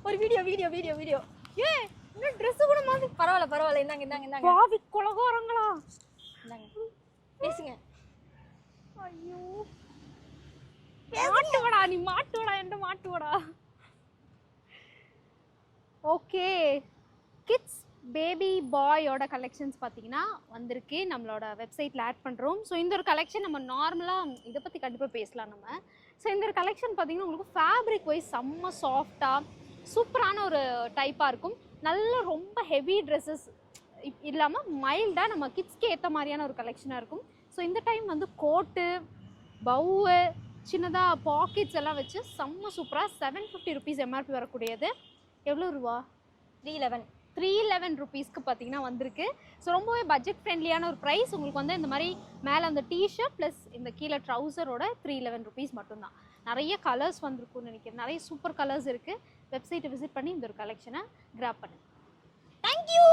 ஒரு video video video video ஏ இன்னும் dress கூட மாதிரி பரவாயில்ல பரவாயில்ல இந்தாங்க இந்தாங்க இந்தாங்க பாவி கொலகாரங்களா இந்தாங்க பேசுங்க ஐயோ மாட்டுவடா நீ மாட்டுவடா என்கிட்ட மாட்டுவடா ஓகே கிட்ஸ் பேபி பாயோட கலெக்ஷன்ஸ் பார்த்தீங்கன்னா வந்திருக்கு நம்மளோட வெப்சைட்டில் ஆட் பண்ணுறோம். ஸோ இந்த ஒரு கலெக்ஷன் நம்ம நார்மலாக இதை பற்றி கண்டிப்பாக பேசலாம் நம்ம. ஸோ இந்த ஒரு கலெக்ஷன் பார்த்தீங்கன்னா உங்களுக்கு ஃபேப்ரிக் வைஸ் செம்ம சாஃப்டாக சூப்பரான ஒரு டைப்பாக இருக்கும். நல்ல ரொம்ப ஹெவி ட்ரெஸ்ஸஸ் இல்லாமல் மைல்டாக நம்ம கிட்ஸ்க்கு ஏற்ற மாதிரியான ஒரு கலெக்ஷனாக இருக்கும். ஸோ இந்த டைம் வந்து கோட்டு பவுவு சின்னதாக பாக்கெட்ஸ் எல்லாம் வச்சு செம்ம சூப்பராக 750 ருபீஸ் எம்ஆர்பி வரக்கூடியது. எவ்வளோ ரூபா? 311 ருபீஸ்க்கு பார்த்தீங்கன்னா வந்திருக்கு. ஸோ ரொம்பவே பட்ஜெட் ஃப்ரெண்ட்லியான ஒரு ப்ரைஸ். உங்களுக்கு வந்து இந்த மாதிரி மேலே அந்த டிஷர்ட் ப்ளஸ் இந்த கீழே ட்ரௌசரோட 311 ருபீஸ் மட்டும்தான். நிறைய கலர்ஸ் வந்திருக்கும்னு நினைக்கிறேன். நிறைய சூப்பர் கலர்ஸ் இருக்குது. வெப்சைட்டை விசிட் பண்ணி இந்த ஒரு கலெக்ஷனை கிராப் பண்ணுங்க. தேங்க்யூ.